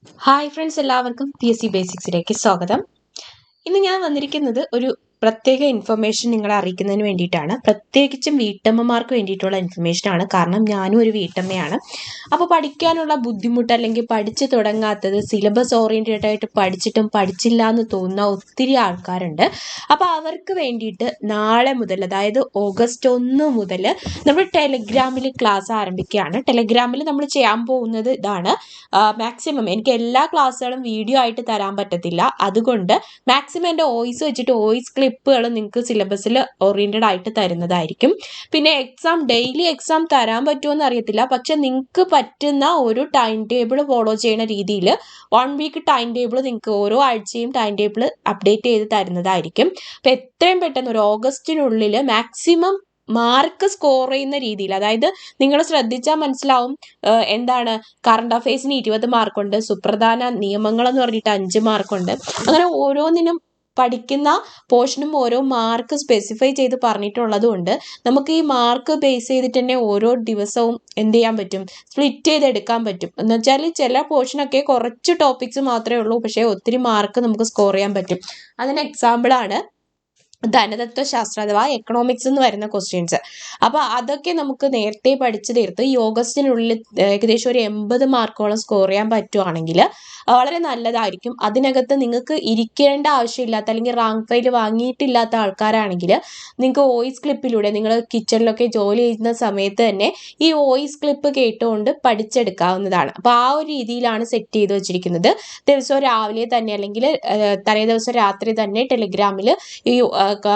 Hi friends, എല്ലാവർക്കും PSC ബേസിക്സിലേക്ക് സ്വാഗതം. ഇന്ന് ഞാൻ വന്നിരിക്കുന്നത് ഒരു പ്രത്യേക ഇൻഫർമേഷൻ നിങ്ങളെ അറിയിക്കുന്നതിന് വേണ്ടിയിട്ടാണ്. പ്രത്യേകിച്ചും വീട്ടമ്മമാർക്ക് വേണ്ടിയിട്ടുള്ള ഇൻഫർമേഷനാണ്. കാരണം ഞാനും ഒരു വീട്ടമ്മയാണ്. അപ്പോൾ പഠിക്കാനുള്ള ബുദ്ധിമുട്ട് അല്ലെങ്കിൽ പഠിച്ചു തുടങ്ങാത്തത്, സിലബസ് ഓറിയൻറ്റഡ് ആയിട്ട് പഠിച്ചിട്ടും പഠിച്ചില്ല എന്ന് തോന്നുന്ന ഒത്തിരി ആൾക്കാരുണ്ട്. അപ്പോൾ അവർക്ക് വേണ്ടിയിട്ട് നാളെ മുതൽ, അതായത് ഓഗസ്റ്റ് 1 മുതൽ നമ്മൾ ടെലഗ്രാമിൽ ക്ലാസ് ആരംഭിക്കുകയാണ്. ടെലഗ്രാമിൽ നമ്മൾ ചെയ്യാൻ പോകുന്നത് ഇതാണ്. മാക്സിമം എനിക്ക് എല്ലാ ക്ലാസ്സുകളും വീഡിയോ ആയിട്ട് തരാൻ പറ്റത്തില്ല. അതുകൊണ്ട് മാക്സിമം എൻ്റെ വോയിസ് വെച്ചിട്ട് വോയിസ് ക്ലിപ്പുകൾ നിങ്ങൾക്ക് സിലബസിൽ ഓറിയൻറ്റഡ് ആയിട്ട് തരുന്നതായിരിക്കും. പിന്നെ ഡെയിലി എക്സാം തരാൻ പറ്റുമോ അറിയത്തില്ല. പക്ഷെ നിങ്ങൾക്ക് പറ്റുന്ന ഒരു ടൈം ടേബിൾ ഫോളോ ചെയ്യുന്ന രീതിയിൽ 1 വീക്ക് ടൈം ടേബിൾ നിങ്ങൾക്ക് ഓരോ ആഴ്ചയും ടൈം ടേബിൾ അപ്ഡേറ്റ് ചെയ്ത് തരുന്നതായിരിക്കും. അപ്പം എത്രയും പെട്ടെന്ന് ഒരു ഓഗസ്റ്റിനുള്ളിൽ മാക്സിമം മാർക്ക് സ്കോർ ചെയ്യുന്ന രീതിയിൽ, അതായത് നിങ്ങൾ ശ്രദ്ധിച്ചാൽ മനസ്സിലാവും. എന്താണ്, കറണ്ട് അഫയേഴ്സിന് 20 മാർക്കുണ്ട്, സുപ്രധാന നിയമങ്ങളെന്ന് പറഞ്ഞിട്ട് 5 മാർക്കുണ്ട്. അങ്ങനെ ഓരോന്നിനും പഠിക്കുന്ന പോർഷനും ഓരോ മാർക്ക് സ്പെസിഫൈ ചെയ്ത് പറഞ്ഞിട്ടുള്ളത് കൊണ്ട് നമുക്ക് ഈ മാർക്ക് ബേസ് ചെയ്തിട്ട് തന്നെ ഓരോ ദിവസവും എന്ത് ചെയ്യാൻ പറ്റും, സ്പ്ലിറ്റ് ചെയ്തെടുക്കാൻ പറ്റും. എന്ന് വെച്ചാൽ ചില പോർഷനൊക്കെ കുറച്ച് ടോപ്പിക്സ് മാത്രമേ ഉള്ളൂ, പക്ഷേ ഒത്തിരി മാർക്ക് നമുക്ക് സ്കോർ ചെയ്യാൻ പറ്റും. അതിന് എക്സാമ്പിളാണ് ധനതത്വശാസ്ത്രം അഥവാ എക്കണോമിക്സ് എന്ന് വരുന്ന ക്വസ്റ്റ്യൻസ്. അപ്പോൾ അതൊക്കെ നമുക്ക് നേരത്തെ പഠിച്ചു തീർത്ത് ഈ ഓഗസ്റ്റിനുള്ളിൽ ഏകദേശം ഒരു 80 മാർക്കോളം സ്കോർ ചെയ്യാൻ പറ്റുവാണെങ്കിൽ വളരെ നല്ലതായിരിക്കും. അതിനകത്ത് നിങ്ങൾക്ക് ഇരിക്കേണ്ട ആവശ്യമില്ലാത്ത അല്ലെങ്കിൽ റാങ്ക് ഫയൽ വാങ്ങിയിട്ടില്ലാത്ത ആൾക്കാരാണെങ്കിൽ നിങ്ങൾക്ക് വോയിസ് ക്ലിപ്പിലൂടെ നിങ്ങൾ കിച്ചണിലൊക്കെ ജോലി ചെയ്യുന്ന സമയത്ത് തന്നെ ഈ വോയിസ് ക്ലിപ്പ് കേട്ടുകൊണ്ട് പഠിച്ചെടുക്കാവുന്നതാണ്. അപ്പോൾ ആ ഒരു രീതിയിലാണ് സെറ്റ് ചെയ്ത് വെച്ചിരിക്കുന്നത്. ദിവസവും രാവിലെ തന്നെ അല്ലെങ്കിൽ തലേ ദിവസം രാത്രി തന്നെ ടെലിഗ്രാമിൽ ഈ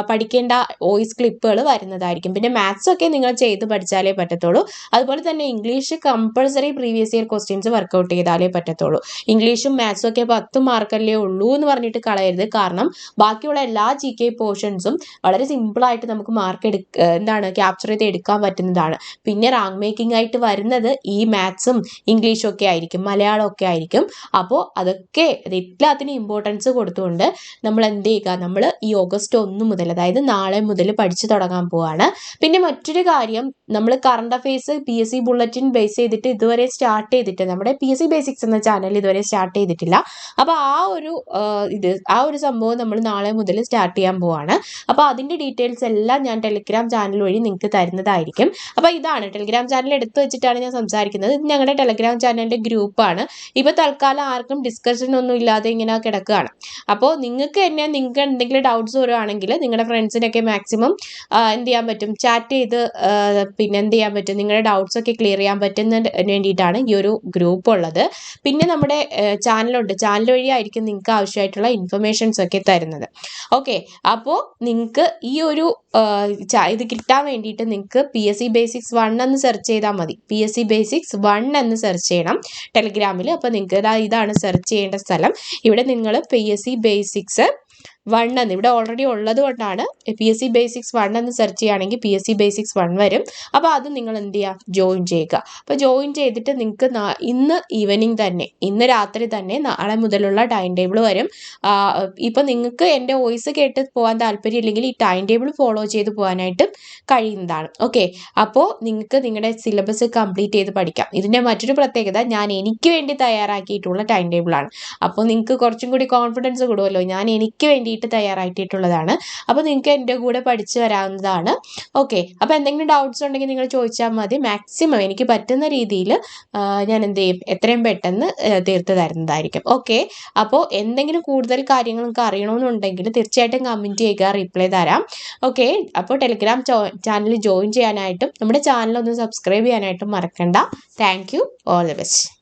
പഠിക്കേണ്ട വോയിസ് ക്ലിപ്പുകൾ വരുന്നതായിരിക്കും. പിന്നെ മാത്സ് ഒക്കെ നിങ്ങൾ ചെയ്ത് പഠിച്ചാലേ പറ്റത്തുള്ളൂ. അതുപോലെ തന്നെ English compulsory previous year questions work out ചെയ്താലേ പറ്റത്തുള്ളൂ. ഇംഗ്ലീഷും മാത്സും ഒക്കെ 10 മാർക്കല്ലേ ഉള്ളൂ എന്ന് പറഞ്ഞിട്ട് കളയരുത്. കാരണം ബാക്കിയുള്ള എല്ലാ GK പോർഷൻസും വളരെ സിമ്പിളായിട്ട് നമുക്ക് മാർക്ക് ക്യാപ്ചർ ചെയ്ത് എടുക്കാൻ പറ്റുന്നതാണ്. പിന്നെ റാങ്ക് മേക്കിംഗ് ആയിട്ട് വരുന്നത് ഈ മാത്സും ഇംഗ്ലീഷും ഒക്കെ ആയിരിക്കും, മലയാളം ഒക്കെ ആയിരിക്കും. അപ്പോൾ അതൊക്കെ എല്ലാത്തിനും ഇമ്പോർട്ടൻസ് കൊടുത്തുകൊണ്ട് നമ്മൾ എന്ത് ചെയ്യുക, നമ്മൾ ഈ ഓഗസ്റ്റ് 1 മുതൽ, അതായത് നാളെ മുതൽ പഠിച്ചു തുടങ്ങാൻ പോവാണ്. പിന്നെ മറ്റൊരു കാര്യം, നമ്മൾ current affairs PSC bulletin base ചെയ്തിട്ട് ഇതുവരെ സ്റ്റാർട്ട് ചെയ്തിട്ട് നമ്മുടെ PSC ബേസിക്സ് എന്ന ചാനൽ ഇതുവരെ സ്റ്റാർട്ട് ചെയ്തിട്ടില്ല. അപ്പോൾ ആ ഒരു സംഭവം നമ്മൾ നാളെ മുതൽ സ്റ്റാർട്ട് ചെയ്യാൻ പോവാണ്. അപ്പോൾ അതിൻ്റെ ഡീറ്റെയിൽസ് എല്ലാം ഞാൻ ടെലിഗ്രാം ചാനൽ വഴി നിങ്ങൾക്ക് തരുന്നതായിരിക്കും. അപ്പോൾ ഇതാണ് ടെലിഗ്രാം ചാനൽ എടുത്തു വെച്ചിട്ടാണ് ഞാൻ സംസാരിക്കുന്നത്. ഇത് ഞങ്ങളുടെ ടെലിഗ്രാം ചാനലിൻ്റെ ഗ്രൂപ്പാണ്. ഇപ്പോൾ തൽക്കാലം ആർക്കും ഡിസ്കഷൻ ഒന്നും ഇല്ലാതെ ഇങ്ങനെ കിടക്കുകയാണ്. അപ്പോൾ നിങ്ങൾക്ക് എന്തെങ്കിലും ഡൗട്ട്സ് വരുവാണെങ്കിൽ നിങ്ങളുടെ ഫ്രണ്ട്സിനൊക്കെ മാക്സിമം എന്ത് ചെയ്യാൻ പറ്റും, ചാറ്റ് ചെയ്ത് പിന്നെ എന്ത് ചെയ്യാൻ പറ്റും, നിങ്ങളുടെ ഡൗട്ട്സ് ഒക്കെ ക്ലിയർ ചെയ്യാൻ പറ്റുന്നതിന് വേണ്ടിയിട്ടാണ് ഈ ഒരു ഗ്രൂപ്പ് ഉള്ളത്. പിന്നെ നമ്മുടെ ചാനലുണ്ട്. ചാനൽ വഴിയായിരിക്കും നിങ്ങൾക്ക് ആവശ്യമായിട്ടുള്ള ഇൻഫർമേഷൻസ് ഒക്കെ തരുന്നത്. ഓക്കെ, അപ്പോൾ നിങ്ങൾക്ക് ഈ ഒരു ഇത് കിട്ടാൻ വേണ്ടിയിട്ട് നിങ്ങൾക്ക് PSC ബേസിക്സ് 1 എന്ന് സെർച്ച് ചെയ്താൽ മതി. PSC ബേസിക്സ് 1 എന്ന് സെർച്ച് ചെയ്യണം ടെലിഗ്രാമിൽ. അപ്പോൾ നിങ്ങൾക്ക് ഇതാണ് സെർച്ച് ചെയ്യേണ്ട സ്ഥലം. ഇവിടെ നിങ്ങൾ PSC ബേസിക്സ് 1 എന്ന് ഇവിടെ ഓൾറെഡി ഉള്ളത് കൊണ്ടാണ് PSC ബേസിക്സ് 1 എന്ന് സെർച്ച് ചെയ്യുകയാണെങ്കിൽ PSC ബേസിക്സ് 1 വരും. അപ്പോൾ അത് നിങ്ങൾ എന്ത് ചെയ്യുക, ജോയിൻ ചെയ്യുക. അപ്പോൾ ജോയിൻ ചെയ്തിട്ട് നിങ്ങൾക്ക് ഇന്ന് ഈവനിങ് തന്നെ, ഇന്ന് രാത്രി തന്നെ നാളെ മുതലുള്ള ടൈം ടേബിൾ വരും. ഇപ്പോൾ നിങ്ങൾക്ക് എൻ്റെ വോയിസ് കേട്ട് പോകാൻ താല്പര്യമില്ലെങ്കിൽ ഈ ടൈം ടേബിൾ ഫോളോ ചെയ്ത് പോകാനായിട്ട് കഴിയുന്നതാണ്. ഓക്കെ, അപ്പോൾ നിങ്ങൾക്ക് നിങ്ങളുടെ സിലബസ് കംപ്ലീറ്റ് ചെയ്ത് പഠിക്കാം. ഇതിൻ്റെ മറ്റൊരു പ്രത്യേകത, ഞാൻ എനിക്ക് വേണ്ടി തയ്യാറാക്കിയിട്ടുള്ള ടൈം ടേബിളാണ്. അപ്പോൾ നിങ്ങൾക്ക് കുറച്ചും കൂടി കോൺഫിഡൻസ് കൂടുമല്ലോ. ഞാൻ എനിക്ക് വേണ്ടിയിട്ട് തയ്യാറാക്കിയിട്ടുള്ളതാണ്. അപ്പോൾ നിങ്ങൾക്ക് എൻ്റെ കൂടെ പഠിച്ചു വരാവുന്നതാണ്. ഓക്കെ, അപ്പോൾ എന്തെങ്കിലും ഡൗട്ട്സ് ഉണ്ടെങ്കിൽ നിങ്ങൾ ചോദിച്ചാൽ മതി. മാക്സിമം എനിക്ക് പറ്റുന്ന രീതിയിൽ ഞാൻ എന്ത് ചെയ്യും, എത്രയും പെട്ടെന്ന് തീർത്ത് തരുന്നതായിരിക്കും. ഓക്കെ, അപ്പോൾ എന്തെങ്കിലും കൂടുതൽ കാര്യങ്ങൾ നിങ്ങൾക്ക് അറിയണമെന്നുണ്ടെങ്കിൽ തീർച്ചയായിട്ടും കമൻറ്റ് ചെയ്യുക, റിപ്ലൈ തരാം. ഓക്കെ, അപ്പോൾ ടെലിഗ്രാം ചാനൽ ജോയിൻ ചെയ്യാനായിട്ടും നമ്മുടെ ചാനൽ ഒന്ന് സബ്സ്ക്രൈബ് ചെയ്യാനായിട്ടും മറക്കണ്ട. Thank you, all the best.